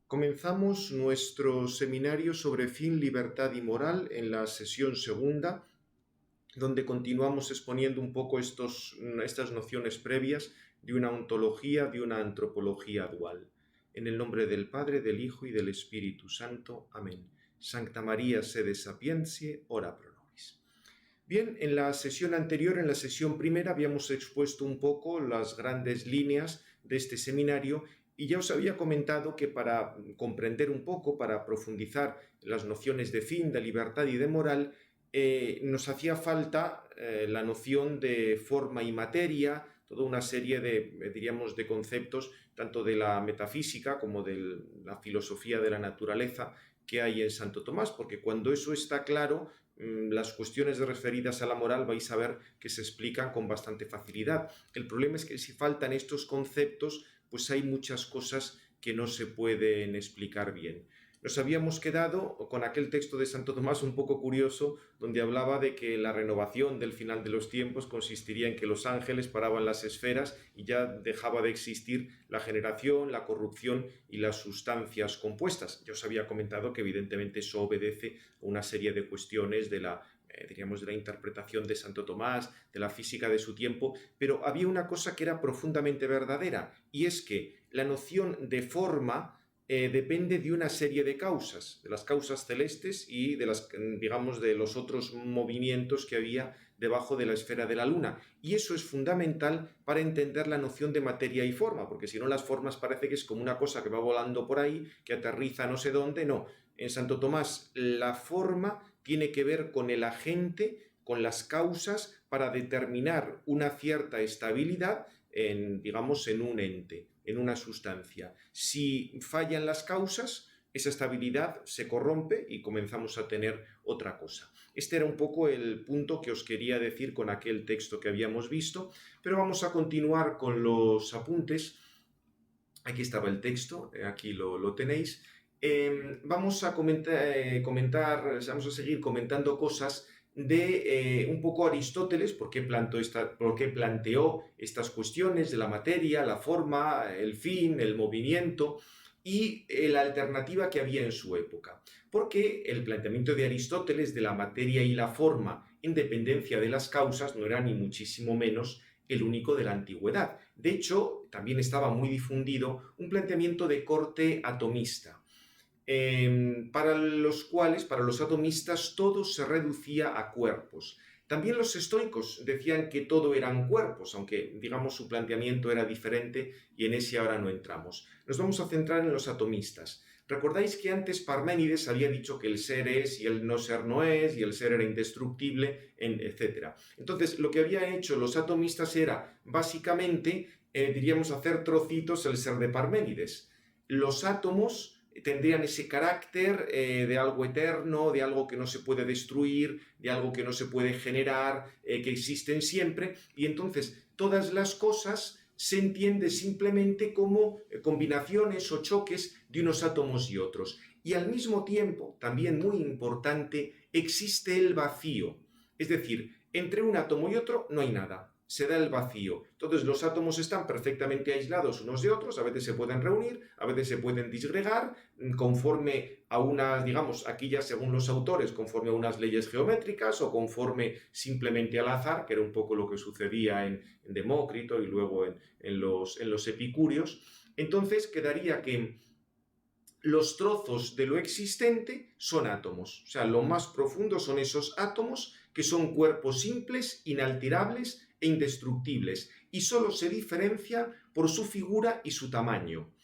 Comenzamos nuestro seminario sobre fin, libertad y moral en la sesión segunda, donde continuamos exponiendo un poco estas nociones previas de una ontología, de una antropología dual. En el nombre del Padre, del Hijo y del Espíritu Santo. Amén. Sancta María sede sapientiae, ora pro nobis. Bien, en la sesión anterior, en la sesión primera, habíamos expuesto un poco las grandes líneas de este seminario y ya os había comentado que para comprender un poco, para profundizar las nociones de fin, de libertad y de moral, nos hacía falta la noción de forma y materia, toda una serie de, diríamos, de conceptos, tanto de la metafísica como de la filosofía de la naturaleza que hay en Santo Tomás, porque cuando eso está claro, las cuestiones referidas a la moral vais a ver que se explican con bastante facilidad. El problema es que si faltan estos conceptos, pues hay muchas cosas que no se pueden explicar bien. Nos habíamos quedado con aquel texto de Santo Tomás un poco curioso, donde hablaba de que la renovación del final de los tiempos consistiría en que los ángeles paraban las esferas y ya dejaba de existir la generación, la corrupción y las sustancias compuestas. Ya os había comentado que evidentemente eso obedece a una serie de cuestiones de diríamos, de la interpretación de Santo Tomás, de la física de su tiempo, pero había una cosa que era profundamente verdadera, y es que la noción de forma depende de una serie de causas, de las causas celestes y de las, digamos, de los otros movimientos que había debajo de la esfera de la Luna. Y eso es fundamental para entender la noción de materia y forma, porque si no las formas parece que es como una cosa que va volando por ahí, que aterriza no sé dónde. No, en Santo Tomás la forma tiene que ver con el agente, con las causas para determinar una cierta estabilidad digamos, en un ente, en una sustancia. Si fallan las causas, esa estabilidad se corrompe y comenzamos a tener otra cosa. Este era un poco el punto que os quería decir con aquel texto que habíamos visto, pero vamos a continuar con los apuntes. Aquí estaba el texto, aquí lo tenéis. Vamos a vamos a seguir comentando cosas de un poco Aristóteles, por qué planteó estas cuestiones de la materia, la forma, el fin, el movimiento y la alternativa que había en su época. Porque el planteamiento de Aristóteles de la materia y la forma en dependencia de las causas no era ni muchísimo menos el único de la antigüedad. De hecho, también estaba muy difundido un planteamiento de corte atomista, para los atomistas, todo se reducía a cuerpos. También los estoicos decían que todo eran cuerpos, aunque, digamos, su planteamiento era diferente y en ese ahora no entramos. Nos vamos a centrar en los atomistas. ¿Recordáis que antes Parménides había dicho que el ser es y el no ser no es, y el ser era indestructible, etc.? Entonces, lo que habían hecho los atomistas era, básicamente, diríamos, hacer trocitos el ser de Parménides. Los átomos tendrían ese carácter de algo eterno, de algo que no se puede destruir, de algo que no se puede generar, que existen siempre, y entonces todas las cosas se entiende simplemente como combinaciones o choques de unos átomos y otros. Y al mismo tiempo, también muy importante, existe el vacío. Es decir, entre un átomo y otro no hay nada. Se da el vacío. Entonces los átomos están perfectamente aislados unos de otros, a veces se pueden reunir, a veces se pueden disgregar, conforme a unas, digamos, aquí ya según los autores, conforme a unas leyes geométricas o conforme simplemente al azar, que era un poco lo que sucedía en Demócrito y luego en los epicúreos. Entonces quedaría que los trozos de lo existente son átomos. O sea, lo más profundo son esos átomos que son cuerpos simples, inalterables e indestructibles, y solo se diferencia por su figura y su tamaño.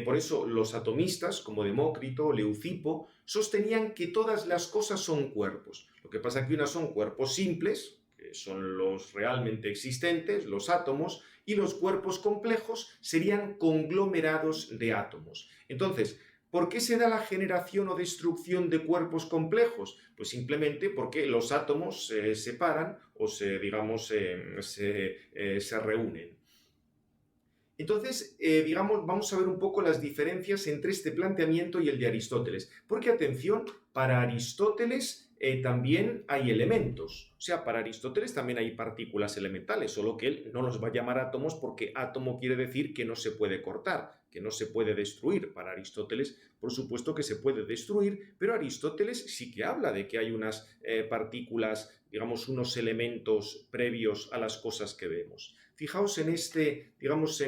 Por eso los atomistas, como Demócrito, Leucipo, sostenían que todas las cosas son cuerpos. Lo que pasa es que unas son cuerpos simples, que son los realmente existentes, los átomos, y los cuerpos complejos serían conglomerados de átomos. Entonces, ¿por qué se da la generación o destrucción de cuerpos complejos? Pues simplemente porque los átomos se separan o se reúnen. Entonces, digamos, vamos a ver un poco las diferencias entre este planteamiento y el de Aristóteles. Porque, atención, para Aristóteles también hay elementos. O sea, para Aristóteles también hay partículas elementales, solo que él no los va a llamar átomos porque átomo quiere decir que no se puede cortar. que no se puede destruir. Para Aristóteles, por supuesto que se puede destruir, pero Aristóteles sí que habla de que hay unas partículas, digamos, unos elementos previos a las cosas que vemos. Fijaos en este, digamos,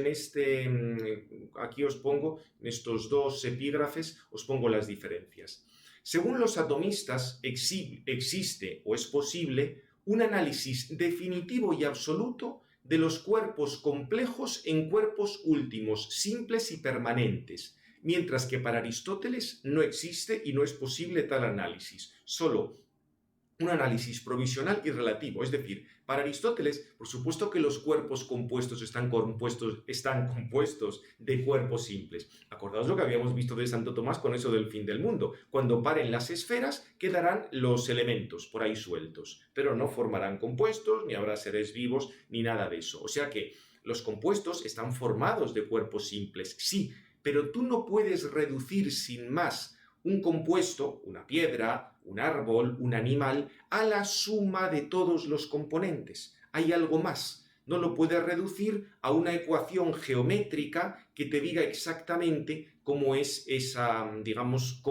aquí os pongo, en estos dos epígrafes, os pongo las diferencias. Según los atomistas, existe o es posible un análisis definitivo y absoluto de los cuerpos complejos en cuerpos últimos, simples y permanentes, mientras que para Aristóteles no existe y no es posible tal análisis, solo un análisis provisional y relativo. Es decir, para Aristóteles, por supuesto que los cuerpos compuestos están compuestos de cuerpos simples. Acordaos lo que habíamos visto de Santo Tomás con eso del fin del mundo. Cuando paren las esferas, quedarán los elementos por ahí sueltos, pero no formarán compuestos, ni habrá seres vivos, ni nada de eso. O sea que los compuestos están formados de cuerpos simples, sí, pero tú no puedes reducir sin más un compuesto, una piedra, un árbol, un animal, a la suma de todos los componentes. Hay algo más. No lo puedes reducir a una ecuación geométrica que te diga exactamente cómo es ese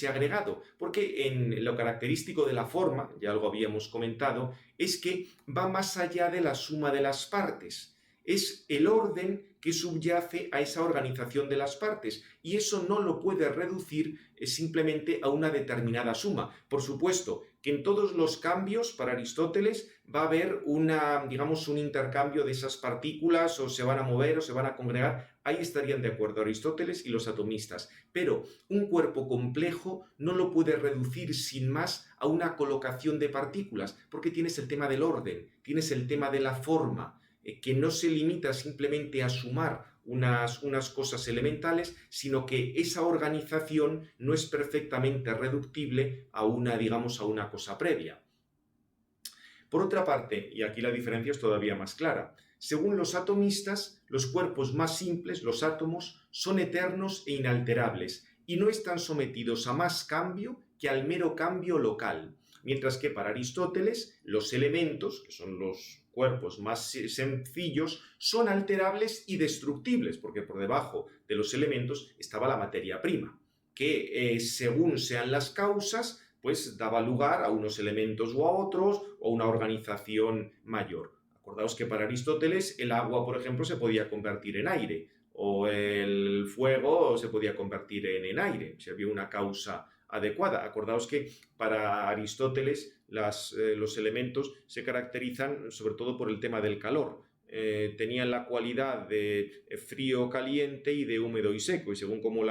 agregado. Porque en lo característico de la forma, ya algo habíamos comentado, es que va más allá de la suma de las partes. Es el orden que subyace a esa organización de las partes, y eso no lo puede reducir simplemente a una determinada suma. Por supuesto que en todos los cambios para Aristóteles va a haber un intercambio de esas partículas, o se van a mover o se van a congregar. Ahí estarían de acuerdo Aristóteles y los atomistas, pero un cuerpo complejo no lo puede reducir sin más a una colocación de partículas, porque tienes el tema del orden, tienes el tema de la forma, que no se limita simplemente a sumar unas cosas elementales, sino que esa organización no es perfectamente reductible a una cosa previa. Por otra parte, y aquí la diferencia es todavía más clara, según los atomistas, los cuerpos más simples, los átomos, son eternos e inalterables y no están sometidos a más cambio que al mero cambio local, mientras que para Aristóteles los elementos, que son los cuerpos más sencillos, son alterables y destructibles, porque por debajo de los elementos estaba la materia prima, que según sean las causas, pues daba lugar a unos elementos o a otros, o una organización mayor. Acordaos que para Aristóteles el agua, por ejemplo, se podía convertir en aire, o el fuego se podía convertir en aire, si había una causa adecuada. Acordaos que para Aristóteles los elementos se caracterizan sobre todo por el tema del calor. Tenían la cualidad de frío, caliente y de húmedo y seco, y según cómo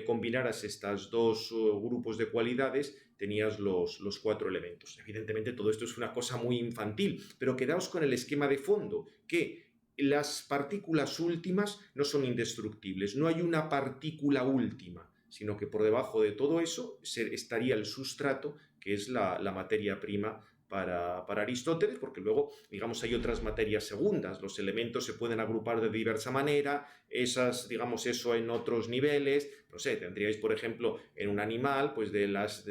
combinaras estos dos grupos de cualidades, tenías los cuatro elementos. Evidentemente todo esto es una cosa muy infantil, pero quedaos con el esquema de fondo, que las partículas últimas no son indestructibles, no hay una partícula última, sino que por debajo de todo eso estaría el sustrato, que es la materia prima para Aristóteles, porque luego, hay otras materias segundas. Los elementos se pueden agrupar de diversa manera, eso en otros niveles. No sé, tendríais, por ejemplo, en un animal, pues de las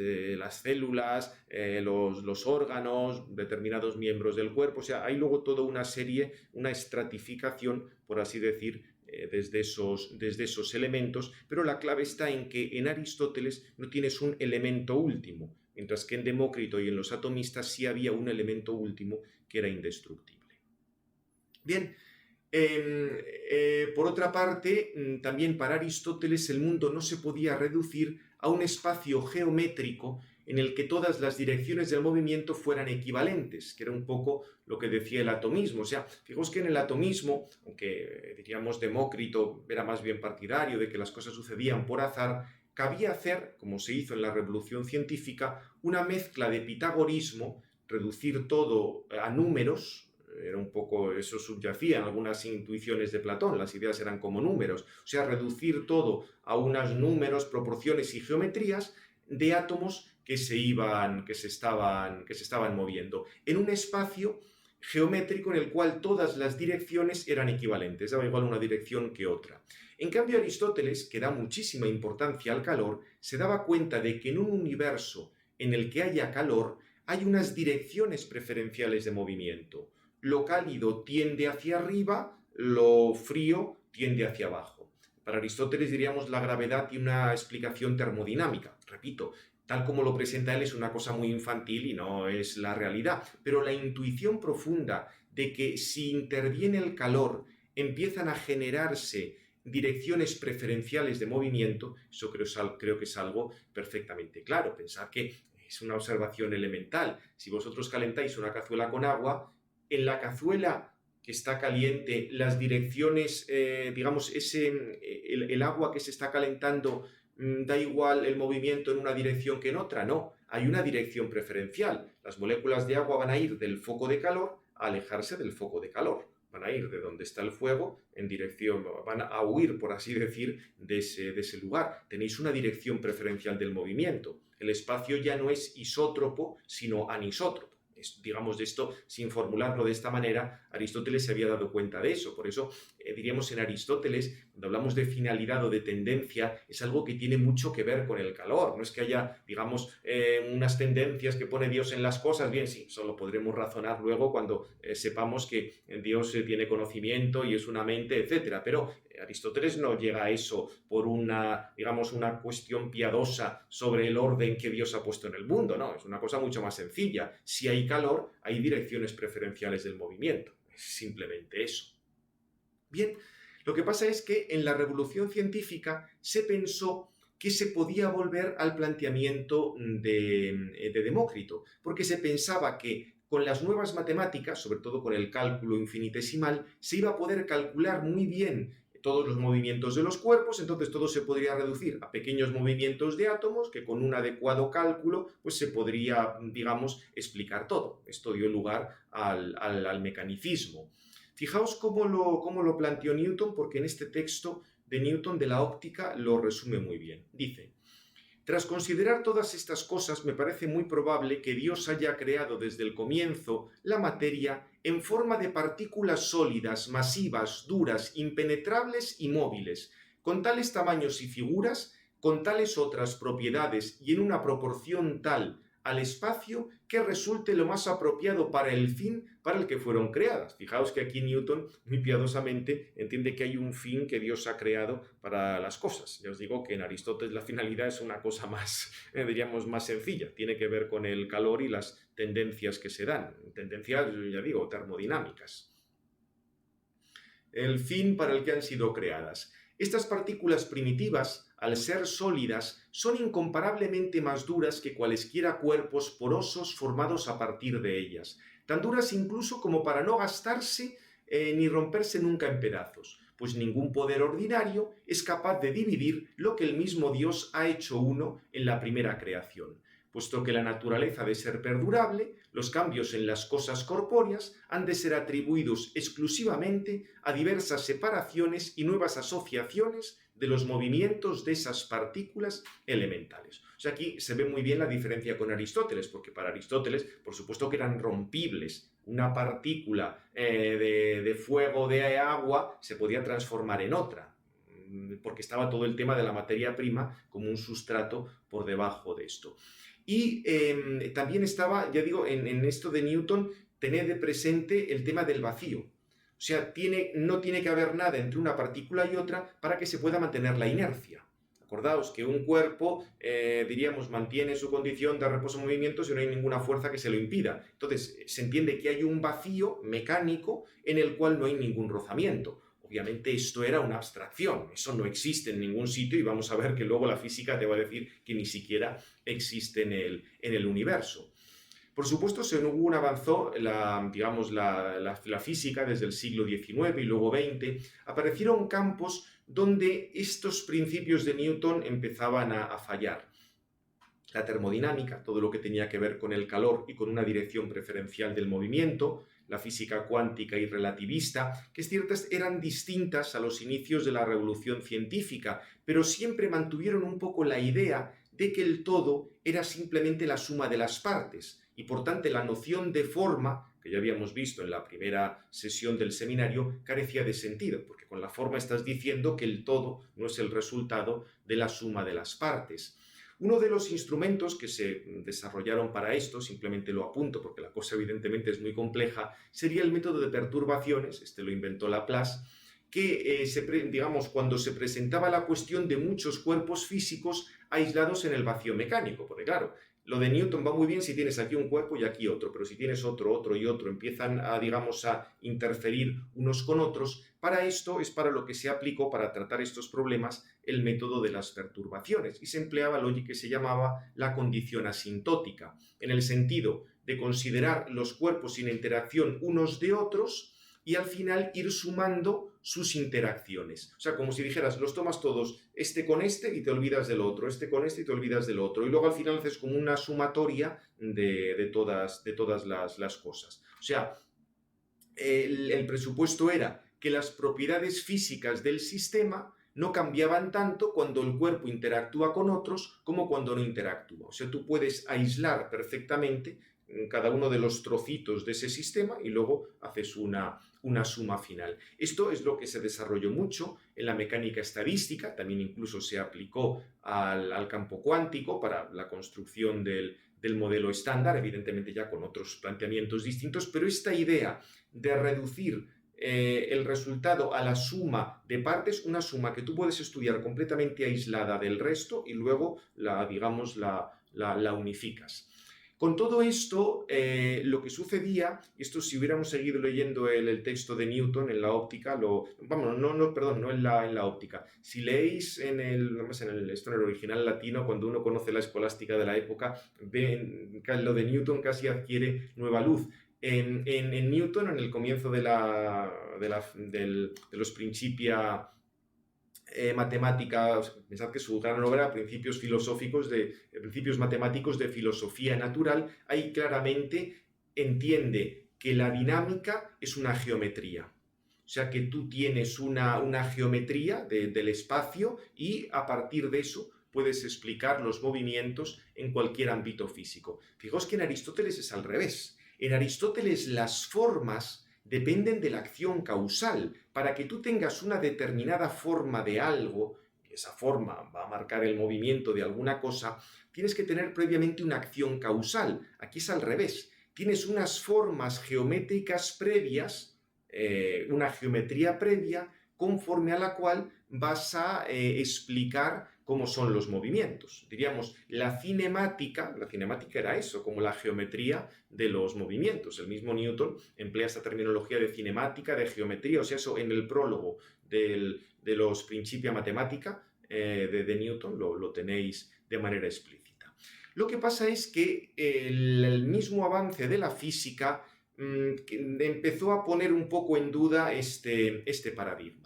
células, los órganos, determinados miembros del cuerpo. O sea, hay luego toda una estratificación, por así decir, desde esos elementos, pero la clave está en que en Aristóteles no tienes un elemento último, mientras que en Demócrito y en los atomistas sí había un elemento último que era indestructible. Bien, por otra parte, también para Aristóteles el mundo no se podía reducir a un espacio geométrico en el que todas las direcciones del movimiento fueran equivalentes, que era un poco lo que decía el atomismo. O sea, fijaos que en el atomismo, aunque diríamos Demócrito era más bien partidario de que las cosas sucedían por azar, cabía hacer, como se hizo en la Revolución Científica, una mezcla de pitagorismo, reducir todo a números. Era un poco, eso subyacía en algunas intuiciones de Platón, las ideas eran como números, o sea, reducir todo a unos números, proporciones y geometrías de átomos que se estaban moviendo en un espacio geométrico en el cual todas las direcciones eran equivalentes, daba igual una dirección que otra. En cambio, Aristóteles, que da muchísima importancia al calor, se daba cuenta de que en un universo en el que haya calor hay unas direcciones preferenciales de movimiento. Lo cálido tiende hacia arriba, lo frío tiende hacia abajo. Para Aristóteles diríamos la gravedad tiene una explicación termodinámica. Repito, tal como lo presenta él es una cosa muy infantil y no es la realidad, pero la intuición profunda de que si interviene el calor empiezan a generarse direcciones preferenciales de movimiento, eso creo que es algo perfectamente claro. Pensad que es una observación elemental. Si vosotros calentáis una cazuela con agua, en la cazuela que está caliente, las direcciones, digamos, el agua que se está calentando, da igual el movimiento en una dirección que en otra, no, hay una dirección preferencial. Las moléculas de agua van a ir del foco de calor a alejarse del foco de calor. Van a ir de donde está el fuego en dirección, van a huir, por así decir, de ese lugar. Tenéis una dirección preferencial del movimiento. El espacio ya no es isótropo, sino anisótropo. Digamos de esto, sin formularlo de esta manera, Aristóteles se había dado cuenta de eso. Por eso diríamos en Aristóteles, cuando hablamos de finalidad o de tendencia, es algo que tiene mucho que ver con el calor. No es que haya, digamos, unas tendencias que pone Dios en las cosas. Bien, sí, solo podremos razonar luego cuando sepamos que Dios tiene conocimiento y es una mente, etc. Pero Aristóteles no llega a eso por una, digamos, una cuestión piadosa sobre el orden que Dios ha puesto en el mundo, no, es una cosa mucho más sencilla. Si hay calor, hay direcciones preferenciales del movimiento, es simplemente eso. Bien, lo que pasa es que en la revolución científica se pensó que se podía volver al planteamiento de Demócrito, porque se pensaba que con las nuevas matemáticas, sobre todo con el cálculo infinitesimal, se iba a poder calcular muy bien todos los movimientos de los cuerpos, entonces todo se podría reducir a pequeños movimientos de átomos que con un adecuado cálculo pues se podría, digamos, explicar todo. Esto dio lugar al mecanicismo. Fijaos cómo lo planteó Newton, porque en este texto de Newton de la óptica lo resume muy bien. Dice: tras considerar todas estas cosas, me parece muy probable que Dios haya creado desde el comienzo la materia en forma de partículas sólidas, masivas, duras, impenetrables y móviles, con tales tamaños y figuras, con tales otras propiedades y en una proporción tal al espacio que resulte lo más apropiado para el fin para el que fueron creadas. Fijaos que aquí Newton, muy piadosamente, entiende que hay un fin que Dios ha creado para las cosas. Ya os digo que en Aristóteles la finalidad es una cosa más, diríamos, más sencilla. Tiene que ver con el calor y las tendencias que se dan. Tendencias, ya digo, termodinámicas. El fin para el que han sido creadas. Estas partículas primitivas, al ser sólidas, son incomparablemente más duras que cualesquiera cuerpos porosos formados a partir de ellas, tan duras incluso como para no gastarse ni romperse nunca en pedazos, pues ningún poder ordinario es capaz de dividir lo que el mismo Dios ha hecho uno en la primera creación. Puesto que la naturaleza ha de ser perdurable, los cambios en las cosas corpóreas han de ser atribuidos exclusivamente a diversas separaciones y nuevas asociaciones de los movimientos de esas partículas elementales. O sea, aquí se ve muy bien la diferencia con Aristóteles, porque para Aristóteles, por supuesto que eran rompibles. Una partícula de fuego, de agua, se podía transformar en otra, porque estaba todo el tema de la materia prima como un sustrato por debajo de esto. Y también estaba, ya digo, en esto de Newton, tener de presente el tema del vacío. O sea, no tiene que haber nada entre una partícula y otra para que se pueda mantener la inercia. Acordaos que un cuerpo, diríamos, mantiene su condición de reposo-movimiento si no hay ninguna fuerza que se lo impida. Entonces, se entiende que hay un vacío mecánico en el cual no hay ningún rozamiento. Obviamente esto era una abstracción, eso no existe en ningún sitio y vamos a ver que luego la física te va a decir que ni siquiera existe en el universo. Por supuesto, según avanzó la física desde el siglo XIX y luego XX, aparecieron campos donde estos principios de Newton empezaban a fallar. La termodinámica, todo lo que tenía que ver con el calor y con una dirección preferencial del movimiento, la física cuántica y relativista, que ciertas eran distintas a los inicios de la revolución científica, pero siempre mantuvieron un poco la idea de que el todo era simplemente la suma de las partes, y por tanto la noción de forma, que ya habíamos visto en la primera sesión del seminario, carecía de sentido, porque con la forma estás diciendo que el todo no es el resultado de la suma de las partes. Uno de los instrumentos que se desarrollaron para esto, simplemente lo apunto porque la cosa evidentemente es muy compleja, sería el método de perturbaciones, este lo inventó Laplace, que digamos, cuando se presentaba la cuestión de muchos cuerpos físicos aislados en el vacío mecánico, porque claro, lo de Newton va muy bien si tienes aquí un cuerpo y aquí otro, pero si tienes otro, otro y otro, empiezan a, digamos, a interferir unos con otros. Para esto es para lo que se aplicó, para tratar estos problemas, el método de las perturbaciones, y se empleaba lo que se llamaba la condición asintótica, en el sentido de considerar los cuerpos sin interacción unos de otros y al final ir sumando sus interacciones. O sea, como si dijeras, los tomas todos, este con este y te olvidas del otro, este con este y te olvidas del otro. Y luego al final haces como una sumatoria de todas las cosas. O sea, el presupuesto era que las propiedades físicas del sistema no cambiaban tanto cuando el cuerpo interactúa con otros como cuando no interactúa. O sea, tú puedes aislar perfectamente cada uno de los trocitos de ese sistema y luego haces una suma final. Esto es lo que se desarrolló mucho en la mecánica estadística, también incluso se aplicó al campo cuántico para la construcción del modelo estándar, evidentemente ya con otros planteamientos distintos, pero esta idea de reducir el resultado a la suma de partes, una suma que tú puedes estudiar completamente aislada del resto y luego la unificas. Con todo esto, lo que sucedía, esto si hubiéramos seguido leyendo el texto de Newton en la óptica, no en la óptica, si leéis esto en el original latino, cuando uno conoce la escolástica de la época, ven que lo de Newton casi adquiere nueva luz. En Newton, en el comienzo de los Principia matemática, pensad que su gran obra, Principios matemáticos de filosofía natural, ahí claramente entiende que la dinámica es una geometría. O sea que tú tienes una geometría del espacio y a partir de eso puedes explicar los movimientos en cualquier ámbito físico. Fijaos que en Aristóteles es al revés. En Aristóteles las formas dependen de la acción causal. Para que tú tengas una determinada forma de algo, y esa forma va a marcar el movimiento de alguna cosa, tienes que tener previamente una acción causal. Aquí es al revés. Tienes unas formas geométricas previas, una geometría previa, conforme a la cual vas a explicar cómo son los movimientos. Diríamos, la cinemática era eso, como la geometría de los movimientos. El mismo Newton emplea esta terminología de cinemática, de geometría, o sea, eso en el prólogo de los Principia Mathematica de Newton lo tenéis de manera explícita. Lo que pasa es que el mismo avance de la física empezó a poner un poco en duda este paradigma.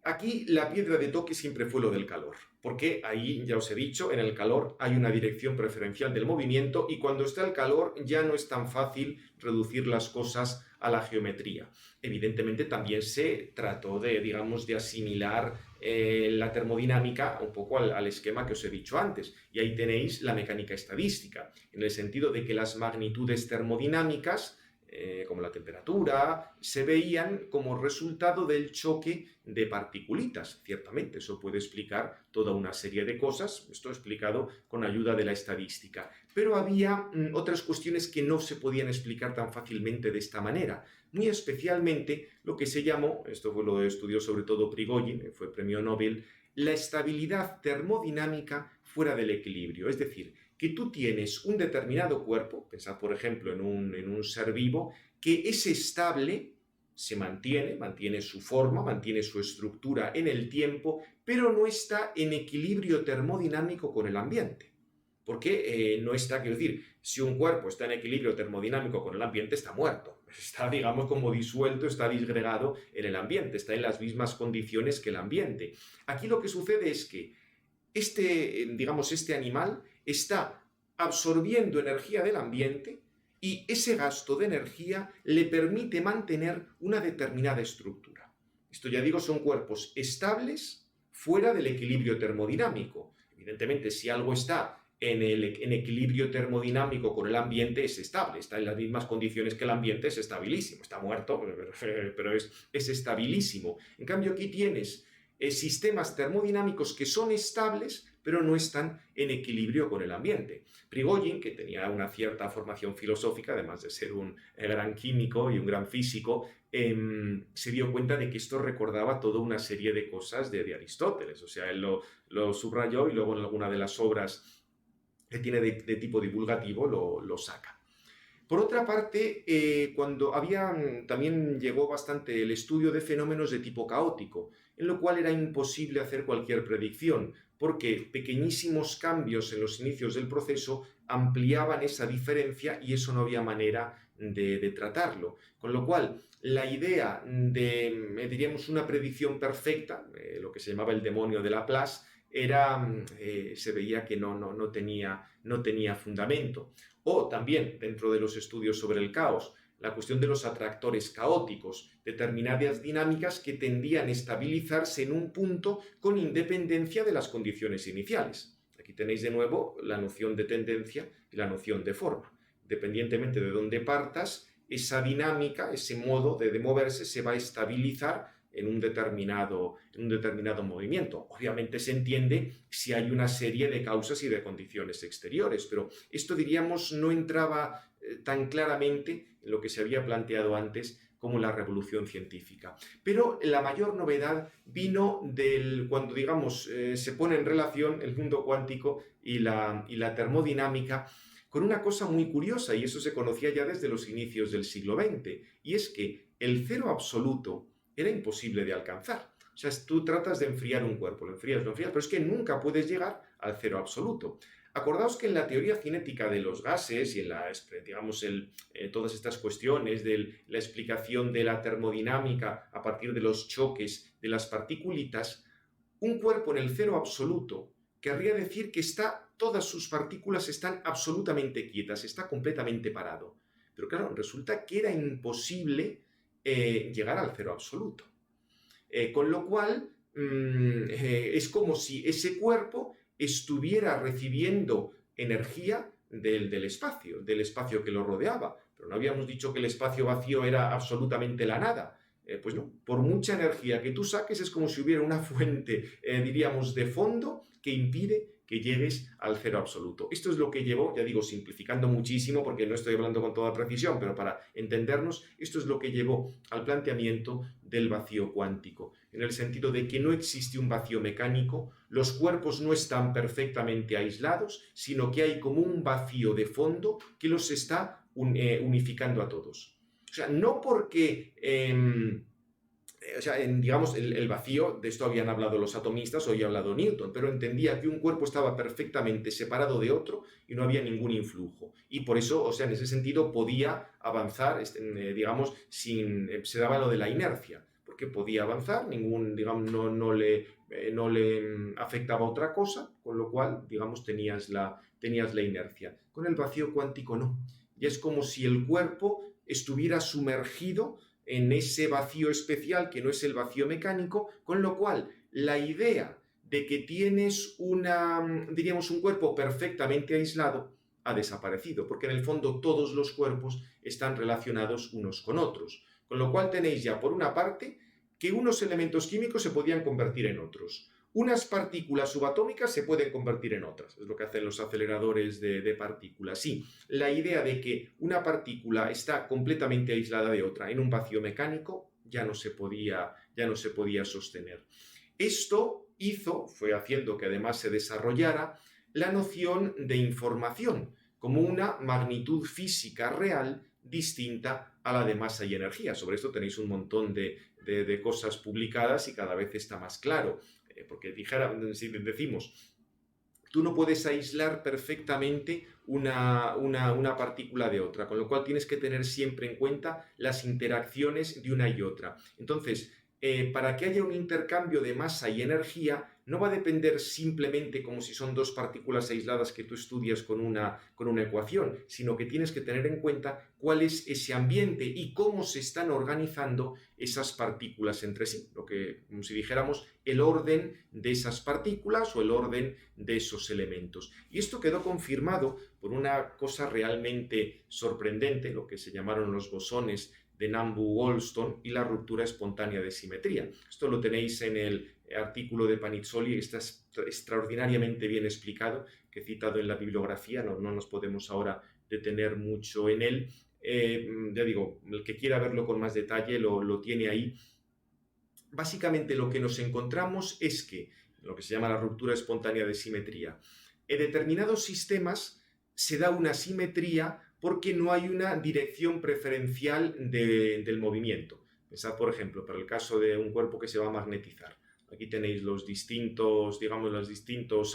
Aquí la piedra de toque siempre fue lo del calor, porque ahí, ya os he dicho, en el calor hay una dirección preferencial del movimiento y cuando está el calor ya no es tan fácil reducir las cosas a la geometría. Evidentemente también se trató de asimilar la termodinámica un poco al esquema que os he dicho antes, y ahí tenéis la mecánica estadística, en el sentido de que las magnitudes termodinámicas como la temperatura, se veían como resultado del choque de partículas. Ciertamente, eso puede explicar toda una serie de cosas, esto explicado con ayuda de la estadística. Pero había otras cuestiones que no se podían explicar tan fácilmente de esta manera. Muy especialmente lo que se llamó, esto fue lo que estudió sobre todo Prigogine, fue premio Nobel, la estabilidad termodinámica fuera del equilibrio. Es decir, que tú tienes un determinado cuerpo, pensad por ejemplo en un ser vivo, que es estable, se mantiene su forma, mantiene su estructura en el tiempo, pero no está en equilibrio termodinámico con el ambiente. Porque no está, quiero decir, si un cuerpo está en equilibrio termodinámico con el ambiente, está muerto. Está, digamos, como disuelto, está disgregado en el ambiente, está en las mismas condiciones que el ambiente. Aquí lo que sucede es que este animal está absorbiendo energía del ambiente y ese gasto de energía le permite mantener una determinada estructura. Esto ya digo, son cuerpos estables fuera del equilibrio termodinámico. Evidentemente, si algo está en equilibrio termodinámico con el ambiente, es estable, está en las mismas condiciones que el ambiente, es estabilísimo, está muerto, pero es estabilísimo. En cambio, aquí tienes sistemas termodinámicos que son estables, pero no están en equilibrio con el ambiente. Prigogine, que tenía una cierta formación filosófica, además de ser un gran químico y un gran físico, se dio cuenta de que esto recordaba toda una serie de cosas de Aristóteles. O sea, él lo subrayó y luego en alguna de las obras que tiene de tipo divulgativo lo saca. Por otra parte, también llegó bastante el estudio de fenómenos de tipo caótico, en lo cual era imposible hacer cualquier predicción, porque pequeñísimos cambios en los inicios del proceso ampliaban esa diferencia y eso no había manera de tratarlo. Con lo cual, la idea de, diríamos, una predicción perfecta, lo que se llamaba el demonio de Laplace, se veía que no tenía fundamento. O también, dentro de los estudios sobre el caos, la cuestión de los atractores caóticos, determinadas dinámicas que tendían a estabilizarse en un punto con independencia de las condiciones iniciales. Aquí tenéis de nuevo la noción de tendencia y la noción de forma. Independientemente de dónde partas, esa dinámica, ese modo de moverse se va a estabilizar en un determinado movimiento. Obviamente se entiende si hay una serie de causas y de condiciones exteriores, pero esto, diríamos, no entraba tan claramente en lo que se había planteado antes como la revolución científica. Pero la mayor novedad vino cuando, digamos, se pone en relación el mundo cuántico y la termodinámica con una cosa muy curiosa, y eso se conocía ya desde los inicios del siglo XX, y es que el cero absoluto era imposible de alcanzar. O sea, tú tratas de enfriar un cuerpo, lo enfrías, pero es que nunca puedes llegar al cero absoluto. Acordaos que en la teoría cinética de los gases y en todas estas cuestiones de la explicación de la termodinámica a partir de los choques de las partículas, un cuerpo en el cero absoluto querría decir que todas sus partículas están absolutamente quietas, está completamente parado. Pero claro, resulta que era imposible llegar al cero absoluto. Con lo cual, es como si ese cuerpo estuviera recibiendo energía del espacio que lo rodeaba. Pero no habíamos dicho que el espacio vacío era absolutamente la nada. Pues no, por mucha energía que tú saques es como si hubiera una fuente, diríamos, de fondo que impide que llegues al cero absoluto. Esto es lo que llevó, ya digo, simplificando muchísimo porque no estoy hablando con toda precisión, pero para entendernos, esto es lo que llevó al planteamiento del vacío cuántico, en el sentido de que no existe un vacío mecánico, los cuerpos no están perfectamente aislados, sino que hay como un vacío de fondo que los está unificando a todos. O sea, no porque... digamos, el vacío, de esto habían hablado los atomistas, hoy ha hablado Newton, pero entendía que un cuerpo estaba perfectamente separado de otro y no había ningún influjo. Y por eso, o sea, en ese sentido podía avanzar, digamos, se daba lo de la inercia, porque podía avanzar, digamos, no le afectaba otra cosa, con lo cual, digamos, tenías la inercia. Con el vacío cuántico no. Y es como si el cuerpo estuviera sumergido en ese vacío especial que no es el vacío mecánico, con lo cual la idea de que tienes diríamos, un cuerpo perfectamente aislado ha desaparecido, porque en el fondo todos los cuerpos están relacionados unos con otros. Con lo cual tenéis ya, por una parte, que unos elementos químicos se podían convertir en otros. Unas partículas subatómicas se pueden convertir en otras, es lo que hacen los aceleradores de partículas. Sí, la idea de que una partícula está completamente aislada de otra en un vacío mecánico ya no se podía sostener. Esto fue haciendo que además se desarrollara la noción de información como una magnitud física real distinta a la de masa y energía. Sobre esto tenéis un montón de cosas publicadas y cada vez está más claro. Porque si decimos, tú no puedes aislar perfectamente una partícula de otra, con lo cual tienes que tener siempre en cuenta las interacciones de una y otra. Entonces, para que haya un intercambio de masa y energía, no va a depender simplemente como si son dos partículas aisladas que tú estudias con una ecuación, sino que tienes que tener en cuenta cuál es ese ambiente y cómo se están organizando esas partículas entre sí, lo que, como si dijéramos, el orden de esas partículas o el orden de esos elementos. Y esto quedó confirmado por una cosa realmente sorprendente, lo que se llamaron los bosones de Nambu-Goldstone y la ruptura espontánea de simetría. Esto lo tenéis en el artículo de Panizzoli, está extraordinariamente bien explicado, que he citado en la bibliografía, no nos podemos ahora detener mucho en él. Ya digo, el que quiera verlo con más detalle lo tiene ahí. Básicamente lo que nos encontramos es que, lo que se llama la ruptura espontánea de simetría, en determinados sistemas se da una simetría porque no hay una dirección preferencial del movimiento. Pensad, por ejemplo, para el caso de un cuerpo que se va a magnetizar. Aquí tenéis los distintos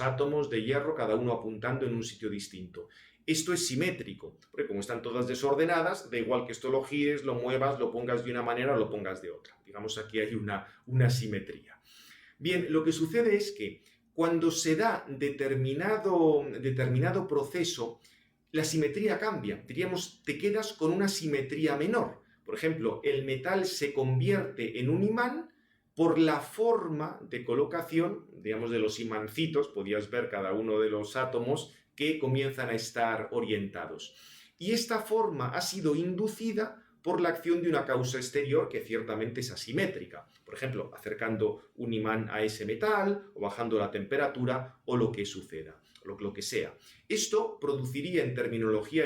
átomos de hierro, cada uno apuntando en un sitio distinto. Esto es simétrico, porque como están todas desordenadas, da igual que esto lo gires, lo muevas, lo pongas de una manera o lo pongas de otra. Digamos, aquí hay una simetría. Bien, lo que sucede es que cuando se da determinado proceso, la simetría cambia. Diríamos, te quedas con una simetría menor. Por ejemplo, el metal se convierte en un imán por la forma de colocación, digamos, de los imancitos. Podías ver cada uno de los átomos que comienzan a estar orientados. Y esta forma ha sido inducida por la acción de una causa exterior que ciertamente es asimétrica. Por ejemplo, acercando un imán a ese metal o bajando la temperatura o lo que suceda, lo que sea. Esto produciría en terminología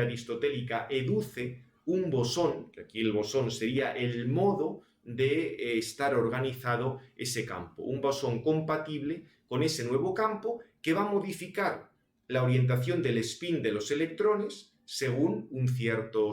aristotélica, educe un bosón, que aquí el bosón sería el modo de estar organizado ese campo. Un bosón compatible con ese nuevo campo que va a modificar la orientación del spin de los electrones según un cierto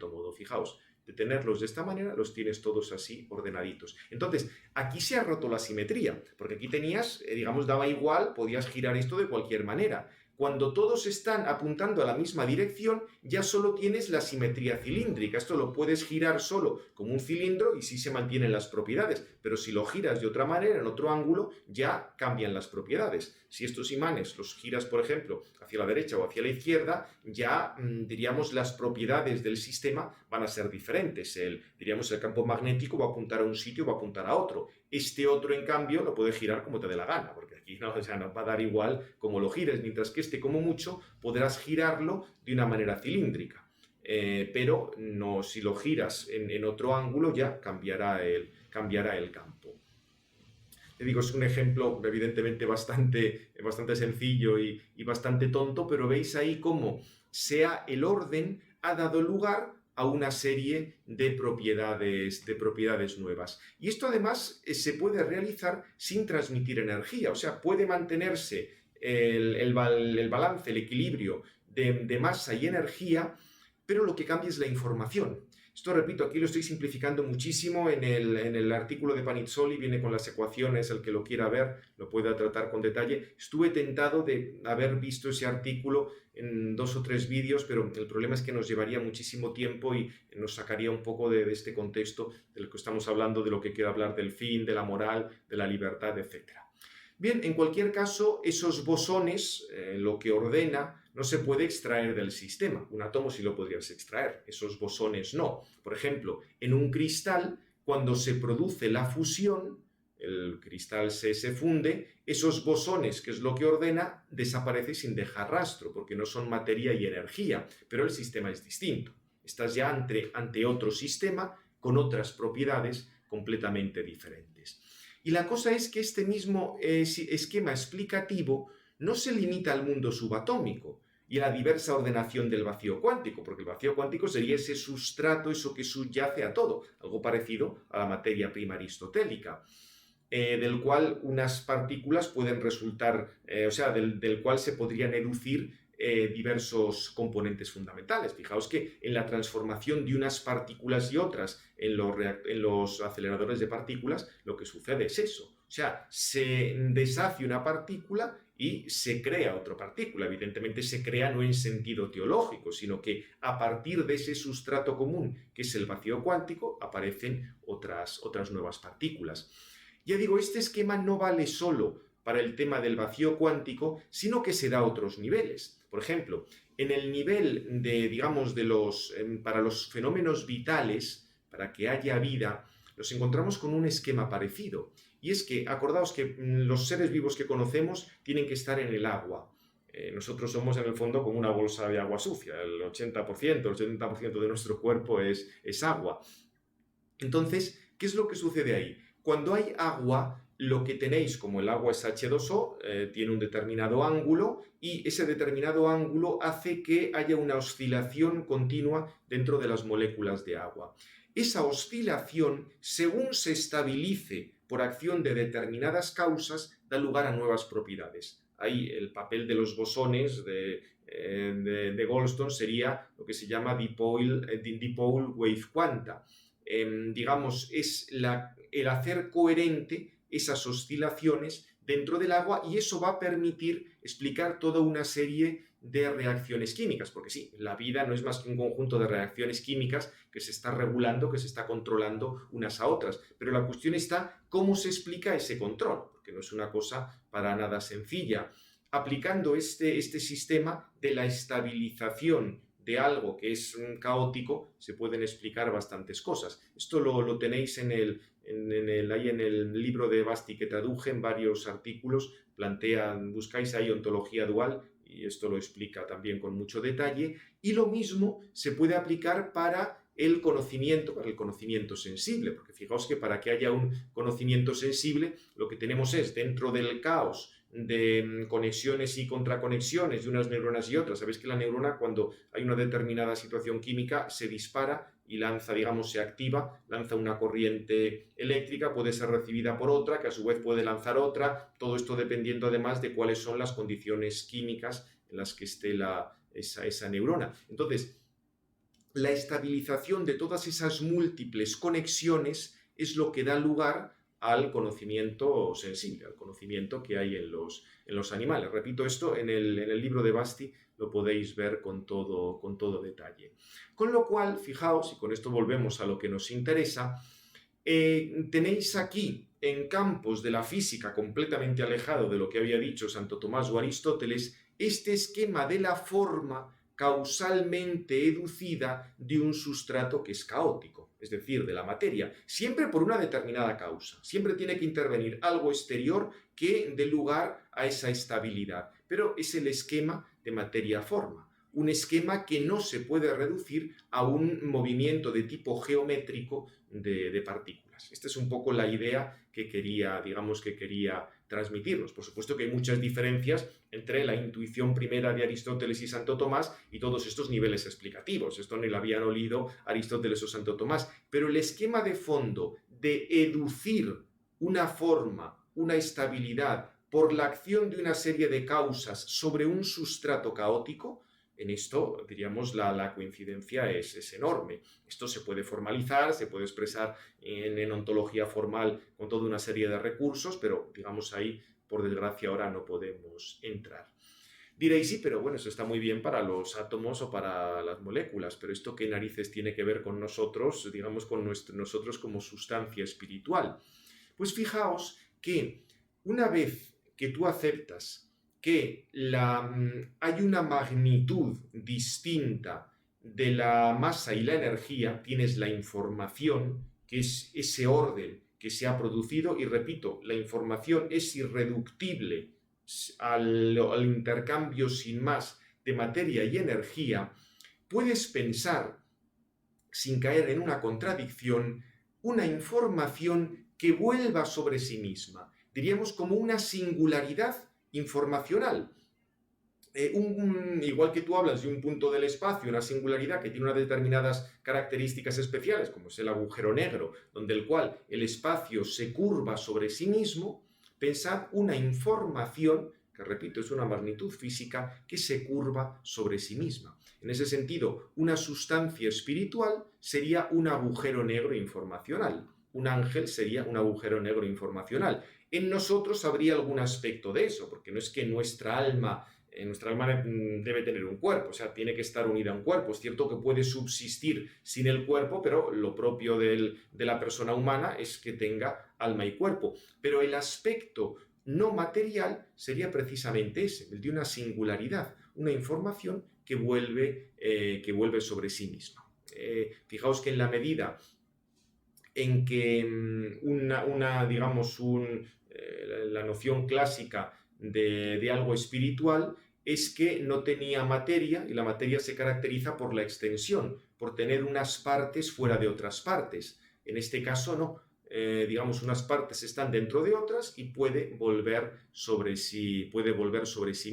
modo. Fijaos, de tenerlos de esta manera, los tienes todos así ordenaditos. Entonces, aquí se ha roto la simetría, porque aquí tenías, digamos, daba igual, podías girar esto de cualquier manera. Cuando todos están apuntando a la misma dirección, ya solo tienes la simetría cilíndrica. Esto lo puedes girar solo como un cilindro y sí se mantienen las propiedades, pero si lo giras de otra manera, en otro ángulo, ya cambian las propiedades. Si estos imanes los giras, por ejemplo, hacia la derecha o hacia la izquierda, ya diríamos las propiedades del sistema van a ser diferentes. Diríamos el campo magnético va a apuntar a un sitio, va a apuntar a otro. Este otro, en cambio, lo puede girar como te dé la gana, porque aquí no, o sea, nos va a dar igual como lo gires, mientras que este, como mucho, podrás girarlo de una manera cilíndrica. Pero no, si lo giras en otro ángulo, ya cambiará el campo. Te digo, es un ejemplo evidentemente bastante sencillo y bastante tonto, pero veis ahí cómo sea el orden ha dado lugar a una serie de propiedades nuevas. Y esto además se puede realizar sin transmitir energía, o sea, puede mantenerse el balance, el equilibrio de masa y energía, pero lo que cambia es la información. Esto, repito, aquí lo estoy simplificando muchísimo. En el artículo de Panizzoli viene con las ecuaciones, el que lo quiera ver lo pueda tratar con detalle. Estuve tentado de haber visto ese artículo en 2 o 3 vídeos, pero el problema es que nos llevaría muchísimo tiempo y nos sacaría un poco de este contexto del que estamos hablando, de lo que quiero hablar del fin, de la moral, de la libertad, etc. Bien, en cualquier caso, esos bosones, lo que ordena, no se puede extraer del sistema. Un átomo sí lo podrías extraer, esos bosones no. Por ejemplo, en un cristal, cuando se produce la fusión, el cristal se funde, esos bosones, que es lo que ordena, desaparecen sin dejar rastro, porque no son materia y energía, pero el sistema es distinto. Estás ya ante otro sistema con otras propiedades completamente diferentes. Y la cosa es que este mismo esquema explicativo no se limita al mundo subatómico y a la diversa ordenación del vacío cuántico, porque el vacío cuántico sería ese sustrato, eso que subyace a todo, algo parecido a la materia prima aristotélica, del cual unas partículas pueden resultar, del cual se podrían educir diversos componentes fundamentales. Fijaos que en la transformación de unas partículas y otras en los aceleradores de partículas, lo que sucede es eso. O sea, se deshace una partícula y se crea otra partícula. Evidentemente se crea no en sentido teológico, sino que a partir de ese sustrato común, que es el vacío cuántico, aparecen otras nuevas partículas. Ya digo, este esquema no vale solo para el tema del vacío cuántico, sino que se da a otros niveles. Por ejemplo, en el nivel para los fenómenos vitales, para que haya vida, nos encontramos con un esquema parecido. Y es que, acordaos que los seres vivos que conocemos tienen que estar en el agua. Nosotros somos en el fondo como una bolsa de agua sucia, el 80%, el 70% de nuestro cuerpo es agua. Entonces, ¿qué es lo que sucede ahí? Cuando hay agua, lo que tenéis, como el agua es H2O, tiene un determinado ángulo y ese determinado ángulo hace que haya una oscilación continua dentro de las moléculas de agua. Esa oscilación, según se estabilice por acción de determinadas causas, da lugar a nuevas propiedades. Ahí el papel de los bosones de Goldstone sería lo que se llama dipole wave quanta. Digamos, es el hacer coherente esas oscilaciones dentro del agua y eso va a permitir explicar toda una serie de reacciones químicas, porque sí, la vida no es más que un conjunto de reacciones químicas que se está regulando, que se está controlando unas a otras, pero la cuestión está cómo se explica ese control, porque no es una cosa para nada sencilla. Aplicando este sistema de la estabilización de algo que es caótico, se pueden explicar bastantes cosas. Esto lo tenéis ahí en el libro de Basti que traduje en varios artículos, buscáis ahí ontología dual y esto lo explica también con mucho detalle. Y lo mismo se puede aplicar para el conocimiento sensible, porque fijaos que para que haya un conocimiento sensible, lo que tenemos es dentro del caos de conexiones y contraconexiones de unas neuronas y otras. Sabéis que la neurona, cuando hay una determinada situación química, se dispara y lanza, digamos, se activa, lanza una corriente eléctrica, puede ser recibida por otra, que a su vez puede lanzar otra, todo esto dependiendo además de cuáles son las condiciones químicas en las que esté esa neurona. Entonces, la estabilización de todas esas múltiples conexiones es lo que da lugar al conocimiento sensible, al conocimiento que hay en los animales. Repito, esto en el libro de Basti lo podéis ver con todo detalle. Con lo cual, fijaos, y con esto volvemos a lo que nos interesa, tenéis aquí en campos de la física completamente alejado de lo que había dicho Santo Tomás o Aristóteles, este esquema de la forma causalmente educida de un sustrato que es caótico, es decir, de la materia, siempre por una determinada causa. Siempre tiene que intervenir algo exterior que dé lugar a esa estabilidad, pero es el esquema de materia-forma, un esquema que no se puede reducir a un movimiento de tipo geométrico de partículas. Esta es un poco la idea que quería transmitirnos. Por supuesto que hay muchas diferencias entre la intuición primera de Aristóteles y Santo Tomás y todos estos niveles explicativos. Esto ni lo habían olido Aristóteles o Santo Tomás, pero el esquema de fondo de educir una forma, una estabilidad por la acción de una serie de causas sobre un sustrato caótico, en esto, diríamos, la coincidencia es enorme. Esto se puede formalizar, se puede expresar en ontología formal con toda una serie de recursos, pero digamos ahí, por desgracia, ahora no podemos entrar. Diréis, sí, pero bueno, eso está muy bien para los átomos o para las moléculas, pero ¿esto qué narices tiene que ver con nosotros, digamos, con nosotros como sustancia espiritual? Pues fijaos que una vez que tú aceptas que hay una magnitud distinta de la masa y la energía, tienes la información, que es ese orden que se ha producido, y repito, la información es irreductible al intercambio sin más de materia y energía, puedes pensar, sin caer en una contradicción, una información que vuelva sobre sí misma, diríamos como una singularidad informacional. Igual que tú hablas de un punto del espacio, una singularidad que tiene unas determinadas características especiales, como es el agujero negro, donde el cual el espacio se curva sobre sí mismo, pensad una información, que repito, es una magnitud física, que se curva sobre sí misma. En ese sentido, una sustancia espiritual sería un agujero negro informacional. Un ángel sería un agujero negro informacional. En nosotros habría algún aspecto de eso, porque no es que nuestra alma debe tener un cuerpo, o sea, tiene que estar unida a un cuerpo. Es cierto que puede subsistir sin el cuerpo, pero lo propio de la persona humana es que tenga alma y cuerpo. Pero el aspecto no material sería precisamente ese, el de una singularidad, una información que vuelve sobre sí misma. Fijaos que en la medida en que digamos, la noción clásica de algo espiritual es que no tenía materia, y la materia se caracteriza por la extensión, por tener unas partes fuera de otras partes. En este caso no. Digamos, unas partes están dentro de otras y puede volver sobre sí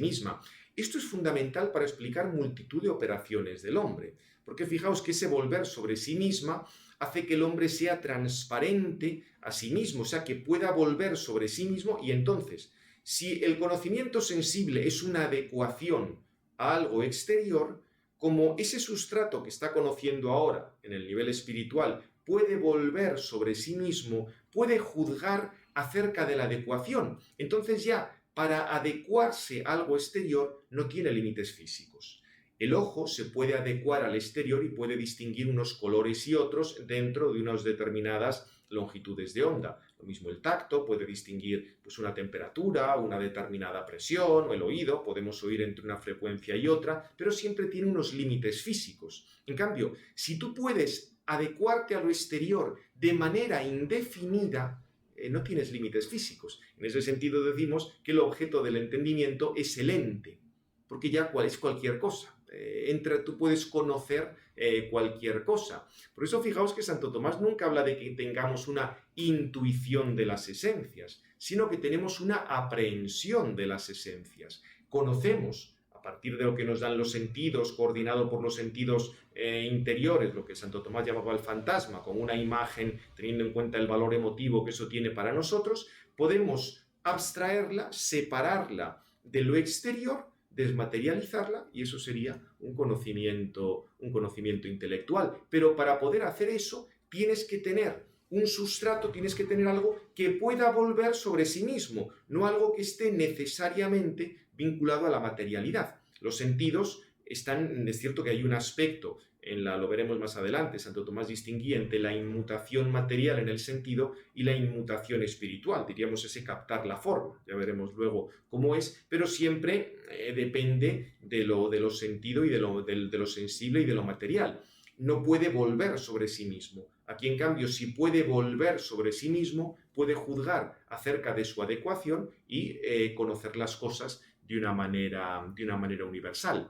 misma. Esto es fundamental para explicar multitud de operaciones del hombre, porque fijaos que ese volver sobre sí misma hace que el hombre sea transparente a sí mismo, o sea, que pueda volver sobre sí mismo. Y entonces, si el conocimiento sensible es una adecuación a algo exterior, como ese sustrato que está conociendo ahora en el nivel espiritual puede volver sobre sí mismo, puede juzgar acerca de la adecuación. Entonces ya, para adecuarse a algo exterior, no tiene límites físicos. El ojo se puede adecuar al exterior y puede distinguir unos colores y otros dentro de unas determinadas longitudes de onda. Lo mismo el tacto, puede distinguir pues, una temperatura, una determinada presión, o el oído, podemos oír entre una frecuencia y otra, pero siempre tiene unos límites físicos. En cambio, si tú puedes adecuarte a lo exterior de manera indefinida, no tienes límites físicos. En ese sentido decimos que el objeto del entendimiento es el ente, porque ya es cualquier cosa. Tú puedes conocer cualquier cosa. Por eso fijaos que Santo Tomás nunca habla de que tengamos una intuición de las esencias, sino que tenemos una aprehensión de las esencias. Conocemos a partir de lo que nos dan los sentidos, coordinado por los sentidos interiores, lo que Santo Tomás llamaba el fantasma, como una imagen, teniendo en cuenta el valor emotivo que eso tiene para nosotros, podemos abstraerla, separarla de lo exterior, desmaterializarla, y eso sería un conocimiento intelectual. Pero para poder hacer eso, tienes que tener un sustrato, tienes que tener algo que pueda volver sobre sí mismo, no algo que esté necesariamente vinculado a la materialidad. Los sentidos están, es cierto que hay un aspecto, lo veremos más adelante, Santo Tomás distinguía entre la inmutación material en el sentido y la inmutación espiritual, diríamos ese captar la forma, ya veremos luego cómo es, pero siempre depende de lo sentido y de lo sensible y de lo material. No puede volver sobre sí mismo. Aquí, en cambio, si puede volver sobre sí mismo, puede juzgar acerca de su adecuación y conocer las cosas de una manera universal.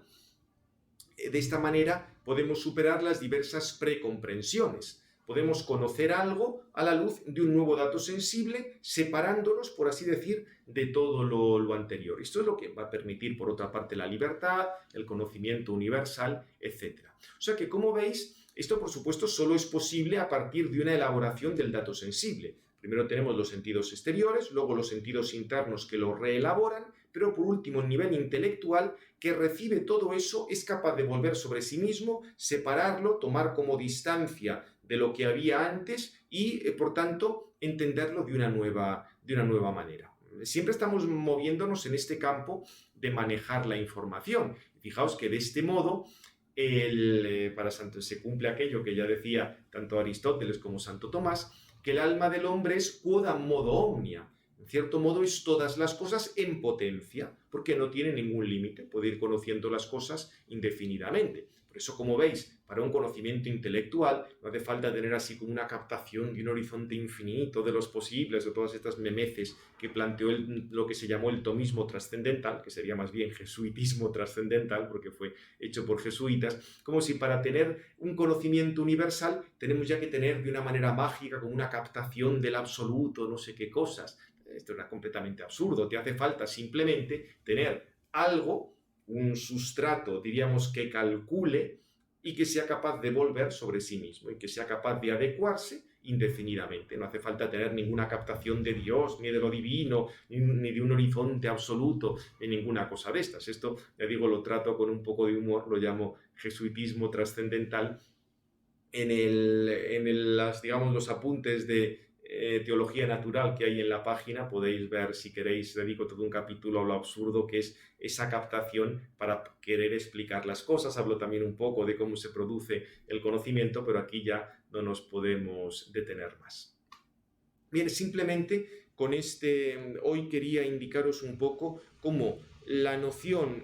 De esta manera podemos superar las diversas precomprensiones. Podemos conocer algo a la luz de un nuevo dato sensible, separándonos, por así decir, de todo lo anterior. Esto es lo que va a permitir, por otra parte, la libertad, el conocimiento universal, etc. O sea que, como veis, esto, por supuesto, solo es posible a partir de una elaboración del dato sensible. Primero tenemos los sentidos exteriores, luego los sentidos internos que lo reelaboran, pero por último, el nivel intelectual que recibe todo eso es capaz de volver sobre sí mismo, separarlo, tomar como distancia de lo que había antes y, por tanto, entenderlo de una nueva manera. Siempre estamos moviéndonos en este campo de manejar la información. Fijaos que de este modo se cumple aquello que ya decía tanto Aristóteles como Santo Tomás, que el alma del hombre es quodam modo omnia. En cierto modo es todas las cosas en potencia, porque no tiene ningún límite, puede ir conociendo las cosas indefinidamente. Por eso, como veis, para un conocimiento intelectual no hace falta tener así como una captación de un horizonte infinito de los posibles, de todas estas memeces que planteó lo que se llamó el tomismo trascendental, que sería más bien jesuitismo trascendental, porque fue hecho por jesuitas, como si para tener un conocimiento universal tenemos ya que tener de una manera mágica, como una captación del absoluto, no sé qué cosas. Esto era completamente absurdo. Te hace falta simplemente tener algo, un sustrato, diríamos, que calcule y que sea capaz de volver sobre sí mismo y que sea capaz de adecuarse indefinidamente. No hace falta tener ninguna captación de Dios, ni de lo divino, ni de un horizonte absoluto, ni ninguna cosa de estas. Esto, ya digo, lo trato con un poco de humor, lo llamo jesuitismo trascendental. Digamos, los apuntes de teología natural que hay en la página, podéis ver, si queréis, dedico todo un capítulo a lo absurdo que es esa captación para querer explicar las cosas. Hablo también un poco de cómo se produce el conocimiento, pero aquí ya no nos podemos detener más. Bien, simplemente con hoy quería indicaros un poco cómo la noción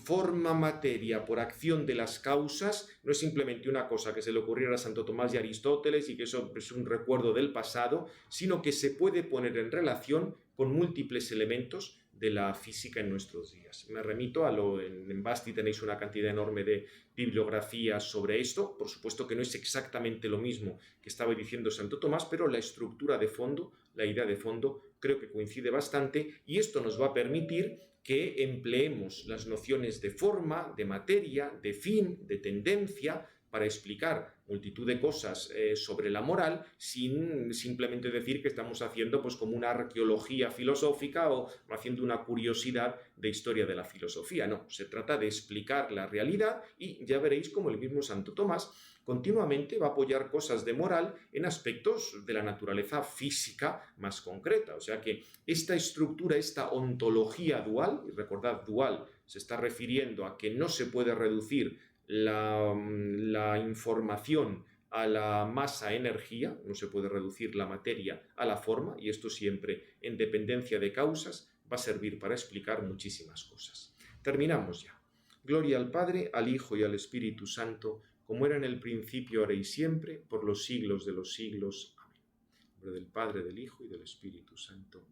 forma materia por acción de las causas no es simplemente una cosa que se le ocurriera a Santo Tomás y Aristóteles y que eso es un recuerdo del pasado, sino que se puede poner en relación con múltiples elementos de la física en nuestros días. Me remito en Basti tenéis una cantidad enorme de bibliografías sobre esto, por supuesto que no es exactamente lo mismo que estaba diciendo Santo Tomás, pero la estructura de fondo, la idea de fondo, creo que coincide bastante y esto nos va a permitir que empleemos las nociones de forma, de materia, de fin, de tendencia, para explicar multitud de cosas sobre la moral sin simplemente decir que estamos haciendo pues como una arqueología filosófica o haciendo una curiosidad de historia de la filosofía. No, se trata de explicar la realidad y ya veréis como el mismo Santo Tomás continuamente va a apoyar cosas de moral en aspectos de la naturaleza física más concreta. O sea que esta estructura, esta ontología dual, y recordad, dual se está refiriendo a que no se puede reducir la información a la masa-energía, no se puede reducir la materia a la forma, y esto siempre en dependencia de causas va a servir para explicar muchísimas cosas. Terminamos ya. Gloria al Padre, al Hijo y al Espíritu Santo, como era en el principio, ahora y siempre, por los siglos de los siglos. Amén. En nombre del Padre, del Hijo y del Espíritu Santo.